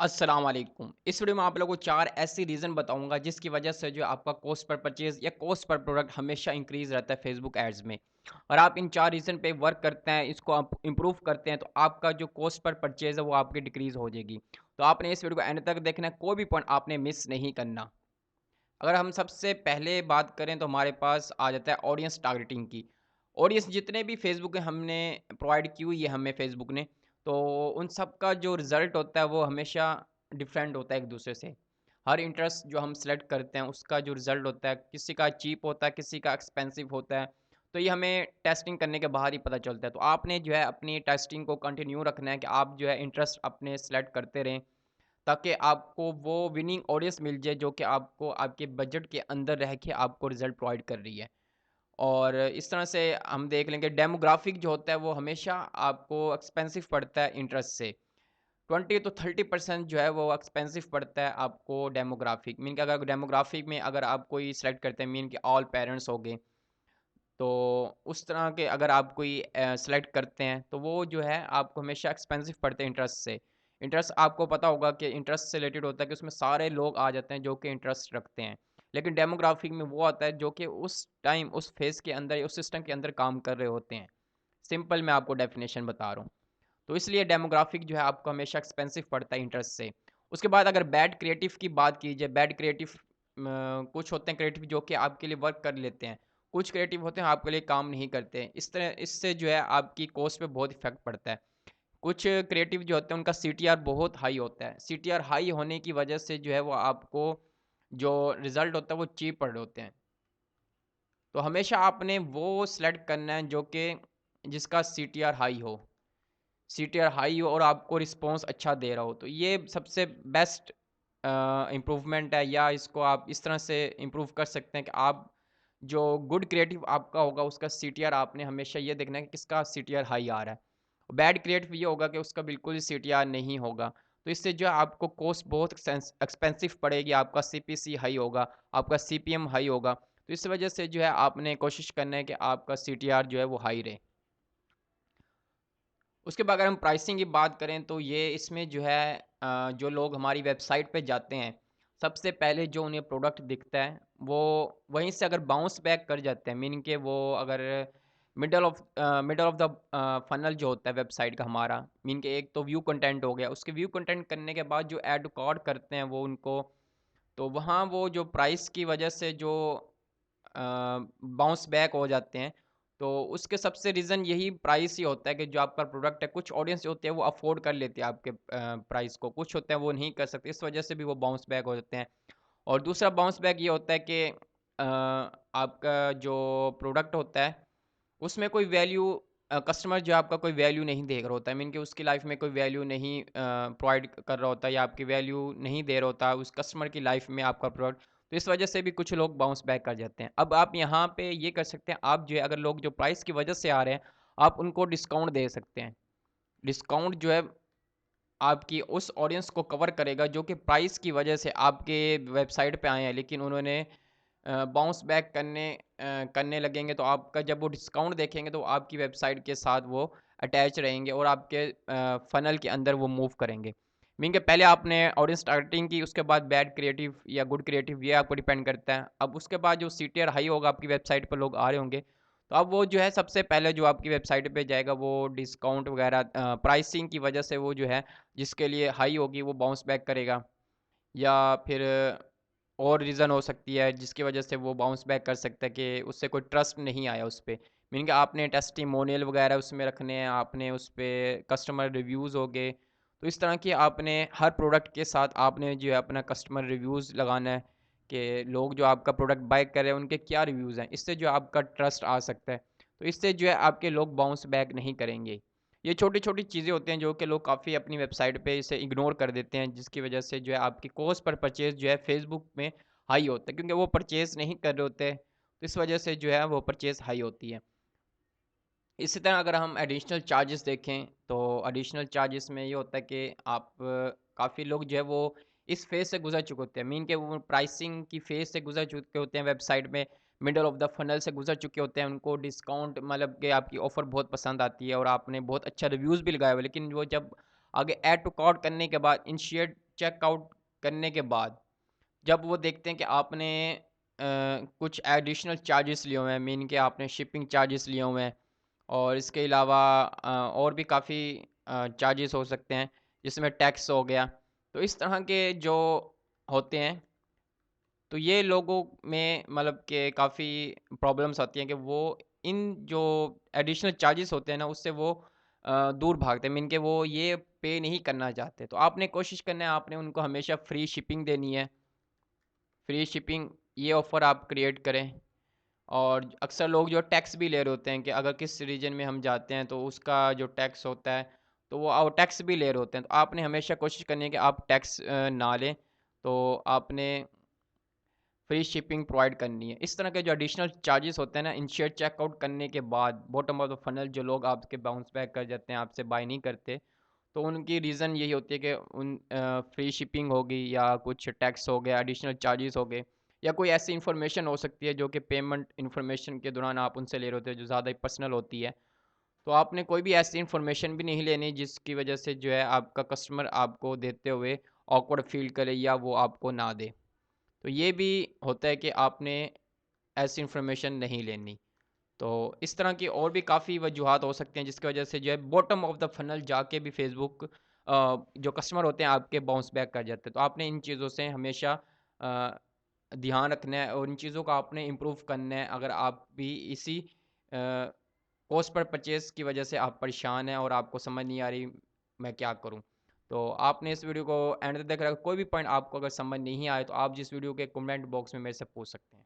अस्सलाम वालेकुम। इस वीडियो में आप लोगों को 4 ऐसी रीज़न बताऊँगा जिसकी वजह से जो आपका कॉस्ट पर परचेज़ या कॉस्ट पर प्रोडक्ट हमेशा इंक्रीज़ रहता है फेसबुक एड्स में। और आप इन 4 रीज़न पे वर्क करते हैं, इसको आप इम्प्रूव करते हैं तो आपका जो कॉस्ट पर परचेज़ है वो आपकी डिक्रीज़ हो जाएगी। तो आपने इस वीडियो को एंड तक देखना है, कोई भी पॉइंट आपने मिस नहीं करना। अगर हम सबसे पहले बात करें तो हमारे पास आ जाता है ऑडियंस टारगेटिंग की। ऑडियंस जितने भी फेसबुक हमने प्रोवाइड की हुई है हमें फेसबुक ने, तो उन सब का जो रिज़ल्ट होता है वो हमेशा डिफरेंट होता है एक दूसरे से। हर इंटरेस्ट जो हम सेलेक्ट करते हैं उसका जो रिज़ल्ट होता है, किसी का चीप होता है, किसी का एक्सपेंसिव होता है। तो ये हमें टेस्टिंग करने के बाद ही पता चलता है। तो आपने जो है अपनी टेस्टिंग को कंटिन्यू रखना है कि आप जो है इंटरेस्ट अपने सेलेक्ट करते रहें, ताकि आपको वो विनिंग ऑडियंस मिल जाए जो कि आपको आपके बजट के अंदर रह के आपको रिज़ल्ट प्रोवाइड कर रही है। और इस तरह से हम देख लेंगे डेमोग्राफिक जो होता है वो हमेशा आपको एक्सपेंसिव पड़ता है इंटरेस्ट से। 20 to 30% जो है वो एक्सपेंसिव पड़ता है आपको डेमोग्राफिक। मीन कि अगर डेमोग्राफिक में अगर आप कोई सेलेक्ट करते हैं, मीन कि ऑल पेरेंट्स हो गए, तो उस तरह के अगर आप कोई सेलेक्ट करते हैं तो वो जो है आपको हमेशा एक्सपेंसिव पड़ते हैं इंटरेस्ट से। इंटरेस्ट आपको पता होगा कि इंटरेस्ट से रिलेटेड होता है कि उसमें सारे लोग आ जाते हैं जो कि इंटरेस्ट रखते हैं। लेकिन डेमोग्राफिक में वो आता है जो कि उस टाइम उस फेज़ के अंदर या उस सिस्टम के अंदर काम कर रहे होते हैं। सिंपल मैं आपको डेफिनेशन बता रहा हूँ। तो इसलिए डेमोग्राफिक जो है आपको हमेशा एक्सपेंसिव पड़ता है इंटरेस्ट से। उसके बाद अगर बैड क्रिएटिव की बात की जाए, बैड क्रिएटिव कुछ होते हैं क्रिएटिव जो कि आपके लिए वर्क कर लेते हैं, कुछ क्रिएटिव होते हैं आपके लिए काम नहीं करते हैं। इस तरह इससे जो है आपकी कॉस्ट पे बहुत इफेक्ट पड़ता है। कुछ क्रिएटिव जो होते हैं उनका सीटीआर बहुत हाई होता है। सीटीआर हाई होने की वजह से जो है वो आपको जो रिजल्ट होता है वो चीप पड़ होते हैं। तो हमेशा आपने वो सेलेक्ट करना है जो कि जिसका सीटीआर हाई हो, सीटीआर हाई हो और आपको रिस्पॉन्स अच्छा दे रहा हो। तो ये सबसे बेस्ट इम्प्रूवमेंट है, या इसको आप इस तरह से इम्प्रूव कर सकते हैं कि आप जो गुड क्रिएटिव आपका होगा उसका सीटीआर आपने हमेशा ये देखना है कि किसका सीटीआर हाई आ रहा है। बैड क्रिएटिव ये होगा कि उसका बिल्कुल ही सीटीआर नहीं होगा। तो इससे जो है आपको कॉस्ट बहुत एक्सपेंसिव पड़ेगी, आपका सीपीसी हाई होगा, आपका सीपीएम हाई होगा। तो इस वजह से जो है आपने कोशिश करना है कि आपका सीटीआर जो है वो हाई रहे। उसके बाद अगर हम प्राइसिंग की बात करें तो ये इसमें जो है जो लोग हमारी वेबसाइट पे जाते हैं, सबसे पहले जो उन्हें प्रोडक्ट दिखता है वो वहीं से अगर बाउंस बैक कर जाते हैं, मीनिंग के वो अगर मिडल ऑफ द फनल जो होता है वेबसाइट का हमारा, मीन के एक तो व्यू कंटेंट हो गया, उसके व्यू कंटेंट करने के बाद जो ऐड कार्ड करते हैं वो उनको, तो वहाँ वो जो प्राइस की वजह से जो बाउंस बैक हो जाते हैं, तो उसके सबसे रीज़न यही प्राइस ही होता है कि जो आपका प्रोडक्ट है, कुछ ऑडियंस होते हैं वो अफ़ोर्ड कर लेते हैं आपके प्राइस को, कुछ होते हैं वो नहीं कर सकते, इस वजह से भी वो बाउंस बैक हो जाते हैं। और दूसरा बाउंस बैक ये होता है कि आपका जो प्रोडक्ट होता है उसमें कोई वैल्यू, कस्टमर जो है आपका कोई वैल्यू नहीं देख रहा होता है, मीन कि उसकी लाइफ में कोई वैल्यू नहीं प्रोवाइड कर रहा होता है या आपकी वैल्यू नहीं दे रहा होता उस कस्टमर की लाइफ में आपका प्रोडक्ट। तो इस वजह से भी कुछ लोग बाउंस बैक कर जाते हैं। अब आप यहाँ पे ये कर सकते हैं, आप जो है अगर लोग जो प्राइस की वजह से आ रहे हैं, आप उनको डिस्काउंट दे सकते हैं। डिस्काउंट जो है आपकी उस ऑडियंस को कवर करेगा जो कि प्राइस की वजह से आपके वेबसाइट पे आए हैं, लेकिन उन्होंने बाउंस बैक करने लगेंगे, तो आपका जब वो डिस्काउंट देखेंगे तो आपकी वेबसाइट के साथ वो अटैच रहेंगे और आपके फ़नल के अंदर वो मूव करेंगे। मीन के पहले आपने ऑडियंस टारगेटिंग की, उसके बाद बैड क्रिएटिव या गुड क्रिएटिव, ये आपको डिपेंड करता है। अब उसके बाद जो सीटीआर हाई होगा, आपकी वेबसाइट पर लोग आ रहे होंगे, तो अब वो जो है सबसे पहले जो आपकी वेबसाइट पे जाएगा वो डिस्काउंट वगैरह प्राइसिंग की वजह से वो जो है जिसके लिए हाई होगी वो बाउंस बैक करेगा, या फिर और रीज़न हो सकती है जिसकी वजह से वो बाउंस बैक कर सकता है कि उससे कोई ट्रस्ट नहीं आया उस पे। मीनिंग आपने टेस्टिमोनियल वगैरह उसमें रखने हैं, आपने उस पे कस्टमर रिव्यूज़ हो गए। तो इस तरह की आपने हर प्रोडक्ट के साथ आपने जो है अपना कस्टमर रिव्यूज़ लगाना है कि लोग जो आपका प्रोडक्ट बाय कर रहे हैं उनके क्या रिव्यूज़ हैं। इससे जो आपका ट्रस्ट आ सकता है। तो इससे जो है आपके लोग बाउंस बैक नहीं करेंगे। ये छोटी-छोटी चीज़ें होती हैं जो कि लोग काफ़ी अपनी वेबसाइट पे इसे इग्नोर कर देते हैं, जिसकी वजह से जो है आपकी कॉस्ट पर परचेज़ जो है फेसबुक में हाई होता है, क्योंकि वो परचेज़ नहीं कर रहे होते, तो इस वजह से जो है वो परचेज़ हाई होती है। इसी तरह अगर हम एडिशनल चार्जेस देखें तो एडिशनल चार्जेस में ये होता है कि आप काफ़ी लोग जो है वो इस फेज़ से गुज़र चुके होते हैं, मीन के वो प्राइसिंग की फेज़ से गुज़र चुके होते हैं वेबसाइट में, मिडल ऑफ द फनल से गुज़र चुके होते हैं, उनको डिस्काउंट मतलब कि आपकी ऑफ़र बहुत पसंद आती है और आपने बहुत अच्छा रिव्यूज़ भी लगाया हुआ है, लेकिन वो जब आगे ऐड टू कार्ट करने के बाद इनिशिएट चेकआउट करने के बाद जब वो देखते हैं कि आपने कुछ एडिशनल चार्जेस लिए हुए हैं, मीन कि आपने शिपिंग चार्जेस लिए हुए हैं और इसके अलावा और भी काफ़ी चार्जेस हो सकते हैं, जिसमें टैक्स हो गया। तो इस तरह के जो होते हैं, तो ये लोगों में मतलब कि काफ़ी प्रॉब्लम्स आती हैं कि वो इन जो एडिशनल चार्जेस होते हैं ना, उससे वो दूर भागते हैं, मीन कि वो ये पे नहीं करना चाहते। तो आपने कोशिश करना है, आपने उनको हमेशा फ्री शिपिंग देनी है। फ्री शिपिंग ये ऑफ़र आप क्रिएट करें। और अक्सर लोग जो टैक्स भी ले रहे होते हैं कि अगर किस रीजन में हम जाते हैं तो उसका जो टैक्स होता है, तो वो टैक्स भी ले रहे होते हैं। तो आपने हमेशा कोशिश करनी है कि आप टैक्स ना लें। तो आपने फ्री शिपिंग प्रोवाइड करनी है। इस तरह के जो एडिशनल चार्जेस होते हैं ना, इनिशियल चेकआउट करने के बाद बॉटम ऑफ द फनल जो लोग आपके बाउंस बैक कर जाते हैं, आपसे बाय नहीं करते, तो उनकी रीज़न यही होती है कि उन फ्री शिपिंग होगी या कुछ टैक्स हो गया, एडिशनल चार्जेस हो गए, या कोई ऐसी इन्फॉर्मेशन हो सकती है जो कि पेमेंट इन्फॉर्मेशन के दौरान आप उनसे ले रहे होते हो, जो ज़्यादा ही पर्सनल होती है। तो आपने कोई भी ऐसी इन्फॉर्मेशन भी नहीं लेनी जिसकी वजह से जो है आपका कस्टमर आपको देते हुए ऑकवर्ड फील करे या वो आपको ना दे। तो ये भी होता है कि आपने ऐसी इन्फॉर्मेशन नहीं लेनी। तो इस तरह की और भी काफ़ी वजूहात हो सकते हैं जिसकी वजह से जो है बॉटम ऑफ द फनल जाके भी फेसबुक जो कस्टमर होते हैं आपके बाउंस बैक कर जाते हैं। तो आपने इन चीज़ों से हमेशा ध्यान रखना है और इन चीज़ों को आपने इम्प्रूव करना है। अगर आप भी इसी कॉस्ट पर परचेज़ की वजह से आप परेशान हैं और आपको समझ नहीं आ रही मैं क्या करूँ? तो आपने इस वीडियो को एंड तक देखा। कोई भी पॉइंट आपको अगर समझ नहीं आए तो आप जिस वीडियो के कमेंट बॉक्स में मेरे से पूछ सकते हैं।